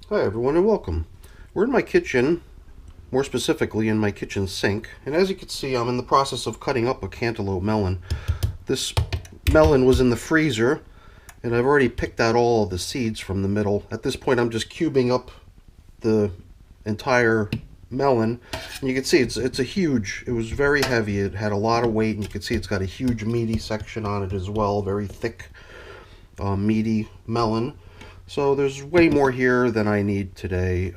Hi everyone and welcome. We're in my kitchen, more specifically in my kitchen sink, and as you can see I'm in the process of cutting up a cantaloupe melon. This melon was in the freezer and I've already picked out all of the seeds from the middle. At this point I'm just cubing up the entire melon, and you can see it was very heavy, it had a lot of weight, and you can see it's got a huge meaty section on it as well, very thick meaty melon. So there's way more here than I need today.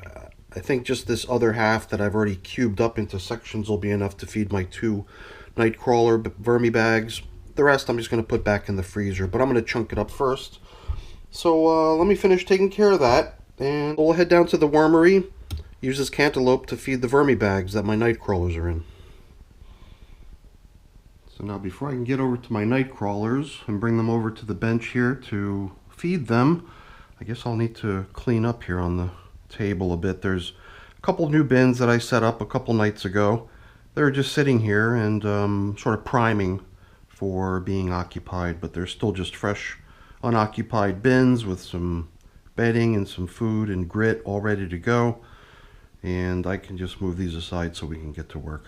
I think just this other half that I've already cubed up into sections will be enough to feed my 2 Nightcrawler VermiBags. The rest I'm just going to put back in the freezer, but I'm going to chunk it up first. So let me finish taking care of that, and we'll head down to the wormery, use this cantaloupe to feed the VermiBags that my Nightcrawlers are in. So now before I can get over to my Nightcrawlers and bring them over to the bench here to feed them, I guess I'll need to clean up here on the table a bit. There's a couple new bins that I set up a couple nights ago. They're just sitting here and sort of priming for being occupied, but they're still just fresh, unoccupied bins with some bedding and some food and grit all ready to go. And I can just move these aside so we can get to work.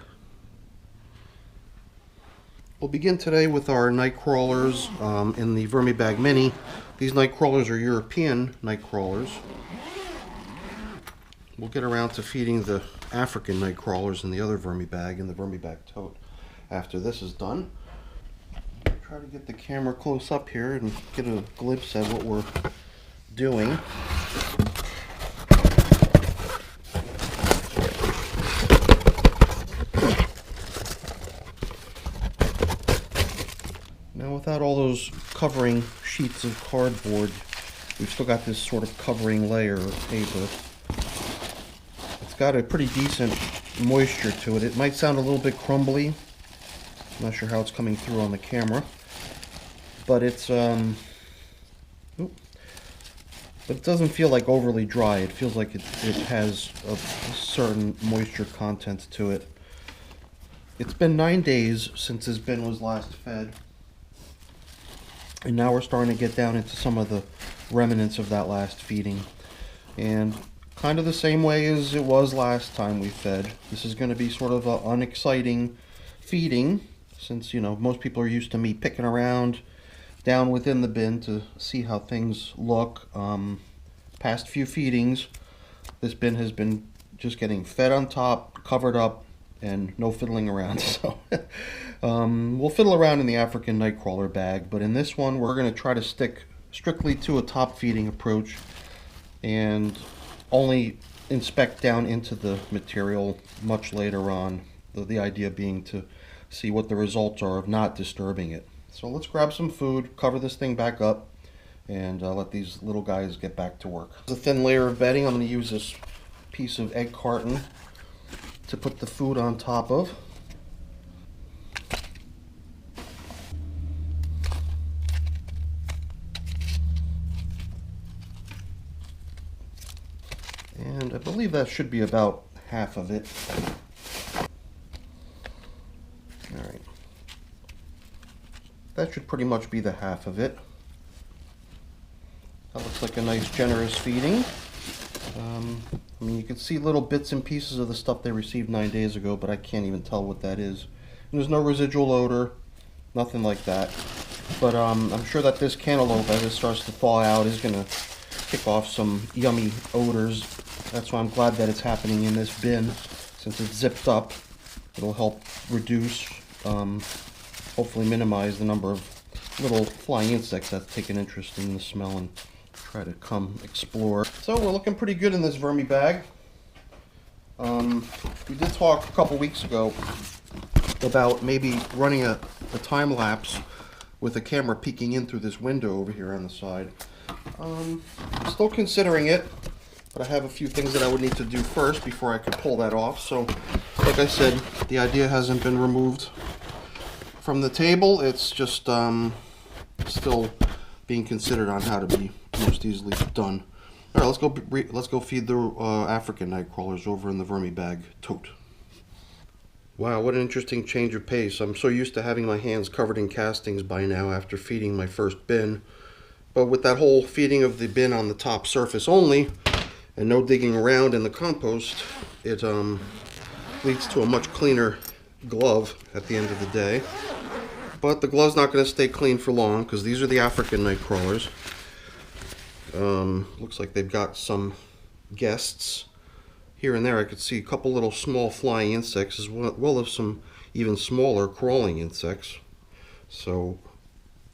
We'll begin today with our Nightcrawlers in the VermiBag Mini. These Nightcrawlers are European Nightcrawlers. We'll get around to feeding the African Nightcrawlers in the other VermiBag, in the VermiBag tote, after this is done. Try to get the camera close up here and get a glimpse at what we're doing. Now, without all those covering sheets of cardboard, we've still got this sort of covering layer of paper. It's got a pretty decent moisture to it. It might sound a little bit crumbly. I'm not sure how it's coming through on the camera, but it's but it doesn't feel like overly dry. It feels like it has a certain moisture content to it. It's been 9 days since this bin was last fed. And now we're starting to get down into some of the remnants of that last feeding. And kind of the same way as it was last time we fed. This is going to be sort of an unexciting feeding, since, you know, most people are used to me picking around down within the bin to see how things look. Past few feedings, this bin has been just getting fed on top, covered up, and no fiddling around. So we'll fiddle around in the African Nightcrawler bag, but in this one we're going to try to stick strictly to a top feeding approach and only inspect down into the material much later on. The idea being to see what the results are of not disturbing it. So let's grab some food, cover this thing back up, and let these little guys get back to work. There's a thin layer of bedding. I'm going to use this piece of egg carton to put the food on top of. And I believe that should be about half of it. Alright. That should pretty much be the half of it. That looks like a nice generous feeding. I mean, you can see little bits and pieces of the stuff they received 9 days ago, but I can't even tell what that is. And there's no residual odor, nothing like that. But I'm sure that this cantaloupe, as it starts to thaw out, is going to kick off some yummy odors. That's why I'm glad that it's happening in this bin, since it's zipped up. It'll help reduce, hopefully minimize the number of little flying insects that take an interest in the smell and try to come explore. So we're looking pretty good in this VermiBag. We did talk a couple weeks ago about maybe running a time-lapse with a camera peeking in through this window over here on the side. I'm still considering it, but I have a few things that I would need to do first before I could pull that off. So, like I said, the idea hasn't been removed from the table. It's just still being considered on how to be most easily done. All right, let's go feed the African Nightcrawlers over in the VermiBag tote. Wow, what an interesting change of pace. I'm so used to having my hands covered in castings by now after feeding my first bin. But with that whole feeding of the bin on the top surface only, and no digging around in the compost, it leads to a much cleaner glove at the end of the day. But the glove's not going to stay clean for long because these are the African nightcrawlers. Looks like they've got some guests. Here and there I could see a couple little small flying insects as well as some even smaller crawling insects. So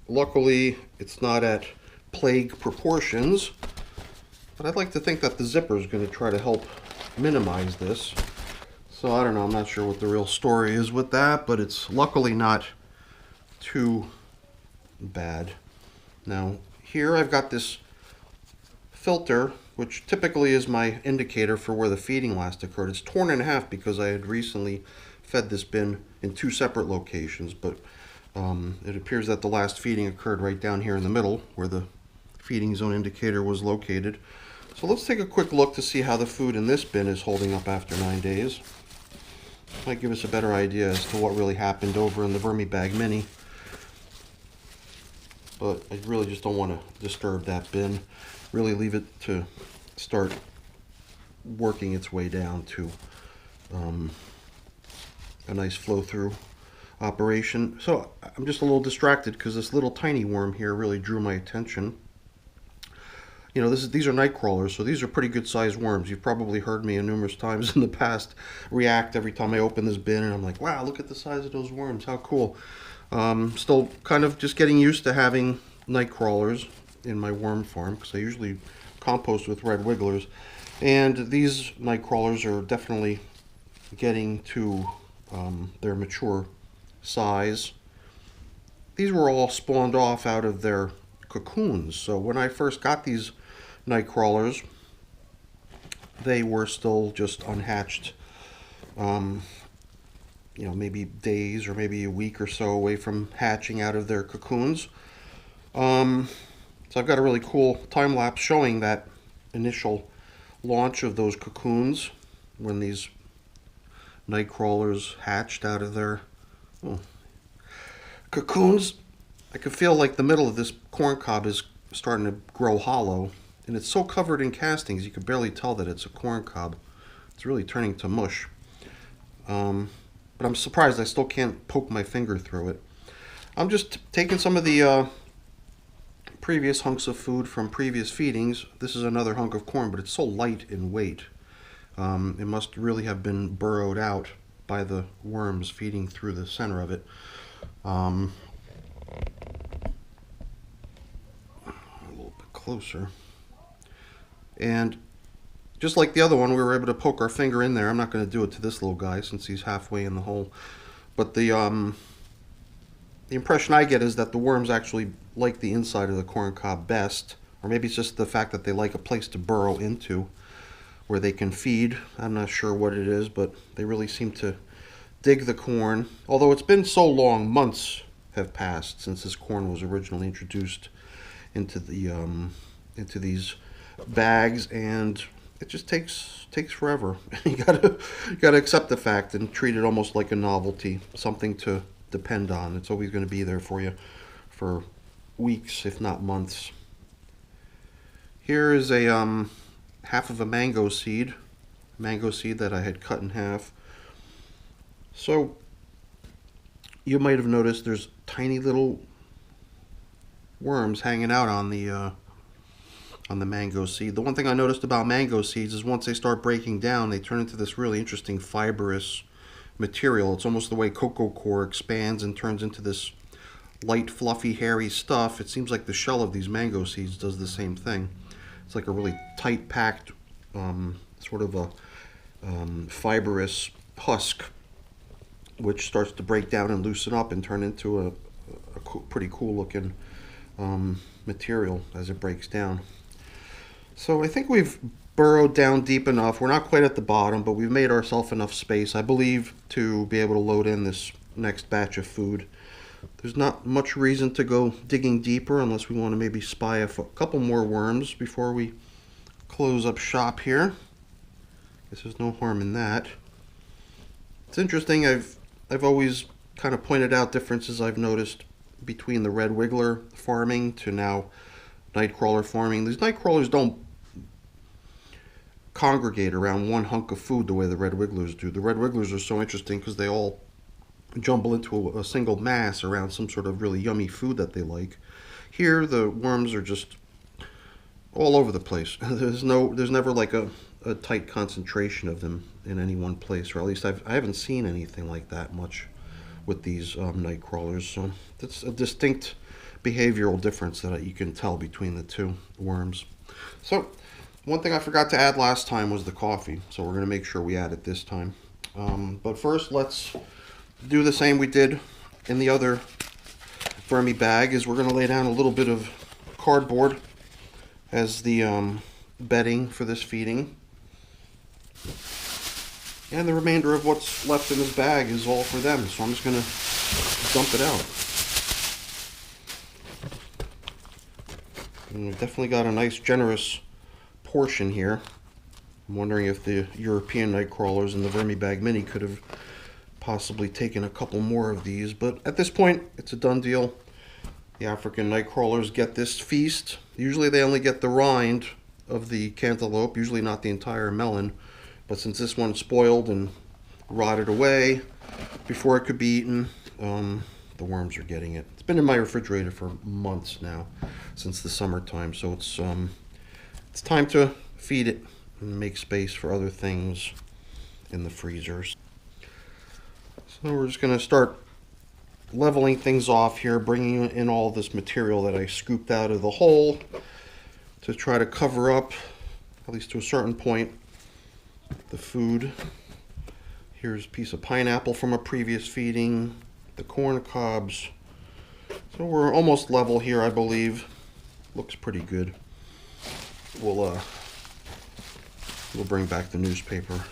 luckily it's not at plague proportions, but I'd like to think that the zipper is going to try to help minimize this. So I don't know, I'm not sure what the real story is with that, but it's luckily not too bad. Now here I've got this filter, which typically is my indicator for where the feeding last occurred. It's torn in half because I had recently fed this bin in 2 separate locations, but it appears that the last feeding occurred right down here in the middle where the feeding zone indicator was located. So let's take a quick look to see how the food in this bin is holding up after 9 days. Might give us a better idea as to what really happened over in the VermiBag Mini. But I really just don't want to disturb that bin. Really leave it to start working its way down to a nice flow-through operation. So I'm just a little distracted because this little tiny worm here really drew my attention. You know, these are nightcrawlers, so these are pretty good sized worms. You've probably heard me numerous times in the past react every time I open this bin and I'm like, wow, look at the size of those worms, how cool. Still kind of just getting used to having nightcrawlers in my worm farm because I usually compost with red wigglers, and these nightcrawlers are definitely getting to their mature size. These were all spawned off out of their cocoons, so when I first got these nightcrawlers they were still just unhatched, you know, maybe days or maybe a week or so away from hatching out of their cocoons. So I've got a really cool time-lapse showing that initial launch of those cocoons when these nightcrawlers hatched out of their cocoons. I can feel like the middle of this corn cob is starting to grow hollow, and it's so covered in castings you can barely tell that it's a corn cob. It's really turning to mush. But I'm surprised I still can't poke my finger through it. I'm just taking some of the previous hunks of food from previous feedings. This is another hunk of corn, but it's so light in weight. It must really have been burrowed out by the worms feeding through the center of it. A little bit closer. And just like the other one, we were able to poke our finger in there. I'm not going to do it to this little guy since he's halfway in the hole. But the impression I get is that the worms actually like the inside of the corn cob best, or maybe it's just the fact that they like a place to burrow into where they can feed. I'm not sure what it is, but they really seem to dig the corn. Although it's been so long, months have passed since this corn was originally introduced into the into these bags, and it just takes forever. You gotta accept the fact and treat it almost like a novelty, something to depend on. It's always going to be there for you for weeks, if not months. Here is a half of a mango seed that I had cut in half. So you might have noticed there's tiny little worms hanging out on the mango seed. The one thing I noticed about mango seeds is once they start breaking down, they turn into this really interesting fibrous material. It's almost the way cocoa coir expands and turns into this light, fluffy, hairy stuff. It seems like the shell of these mango seeds does the same thing. It's like a really tight packed sort of a fibrous husk, which starts to break down and loosen up and turn into a pretty cool looking material as it breaks down. So I think we've burrowed down deep enough. We're not quite at the bottom, but we've made ourselves enough space, I believe, to be able to load in this next batch of food. There's not much reason to go digging deeper unless we want to maybe spy a couple more worms before we close up shop here. Guess there's no harm in that. It's interesting, I've always kind of pointed out differences I've noticed between the red wiggler farming to now nightcrawler farming. These nightcrawlers don't congregate around one hunk of food the way the red wigglers do. The red wigglers are so interesting because they all jumble into a single mass around some sort of really yummy food that they like. Here, the worms are just all over the place. There's never like a tight concentration of them in any one place, or at least I haven't seen anything like that much with these night crawlers. So that's a distinct behavioral difference that you can tell between the two worms. So one thing I forgot to add last time was the coffee, so we're going to make sure we add it this time. But first, let's do the same we did in the other VermiBag. Is we're going to lay down a little bit of cardboard as the bedding for this feeding. And the remainder of what's left in this bag is all for them, so I'm just going to dump it out. And we've definitely got a nice generous portion here. I'm wondering if the European Nightcrawlers and the VermiBag Mini could have possibly taken a couple more of these, but at this point it's a done deal. The African Nightcrawlers get this feast. Usually they only get the rind of the cantaloupe, usually not the entire melon, but since this one spoiled and rotted away before it could be eaten, the worms are getting it. It's been in my refrigerator for months now, since the summertime, so it's time to feed it and make space for other things in the freezers. So we're just going to start leveling things off here, bringing in all this material that I scooped out of the hole to try to cover up, at least to a certain point, the food. Here's a piece of pineapple from a previous feeding, the corn cobs. So we're almost level here, I believe. Looks pretty good. We'll bring back the newspaper.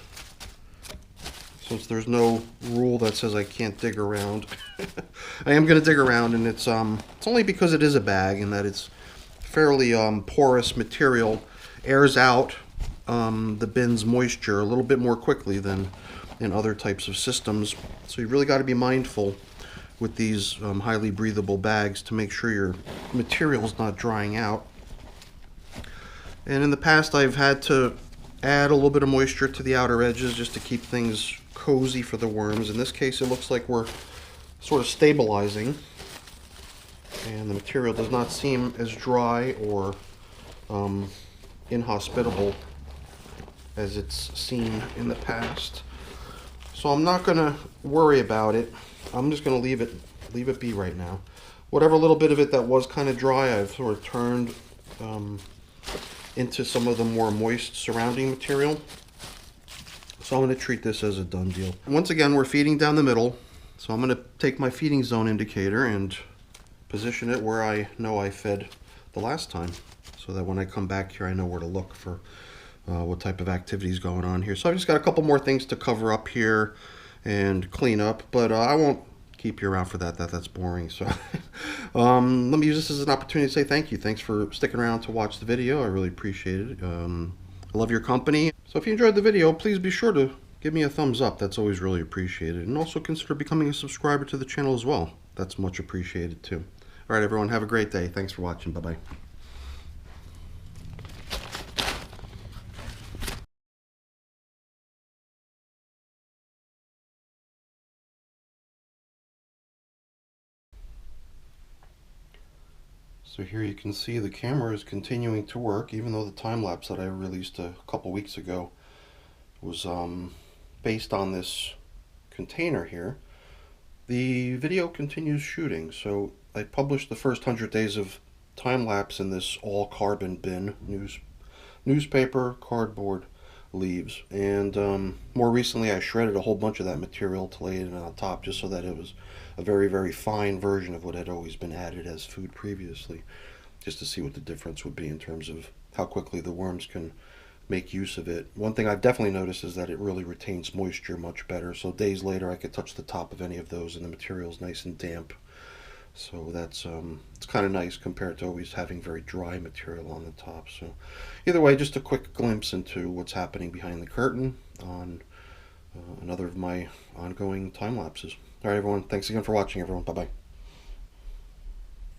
Since there's no rule that says I can't dig around, I am going to dig around, and it's only because it is a bag and that it's fairly porous material, airs out the bin's moisture a little bit more quickly than in other types of systems. So you really got to be mindful with these highly breathable bags to make sure your material's not drying out. And in the past I've had to add a little bit of moisture to the outer edges just to keep things cozy for the worms. In this case it looks like we're sort of stabilizing, and the material does not seem as dry or inhospitable as it's seen in the past. So I'm not going to worry about it. I'm just going to leave it be right now. Whatever little bit of it that was kind of dry, I've sort of turned into some of the more moist surrounding material. So I'm going to treat this as a done deal. Once again, we're feeding down the middle. So I'm going to take my feeding zone indicator and position it where I know I fed the last time, so that when I come back here I know where to look for what type of activity is going on here. So I've just got a couple more things to cover up here and clean up, but I won't keep you around for that. That's boring. So let me use this as an opportunity to say thank you. Thanks for sticking around to watch the video. I really appreciate it. I love your company. So if you enjoyed the video, please be sure to give me a thumbs up. That's always really appreciated. And also consider becoming a subscriber to the channel as well. That's much appreciated too. All right, everyone, have a great day. Thanks for watching. Bye-bye. So here you can see the camera is continuing to work, even though the time-lapse that I released a couple weeks ago was based on this container here. The video continues shooting, so I published the first 100 days of time-lapse in this all-carbon bin, newspaper, cardboard, leaves, and more recently I shredded a whole bunch of that material to lay it on top just so that it was a very, very fine version of what had always been added as food previously, just to see what the difference would be in terms of how quickly the worms can make use of it. One thing I've definitely noticed is that it really retains moisture much better, so days later I could touch the top of any of those and the material's nice and damp. So that's it's kind of nice compared to always having very dry material on the top. So either way, just a quick glimpse into what's happening behind the curtain on another of my ongoing time lapses. All right, everyone, thanks again for watching, everyone. Bye-bye.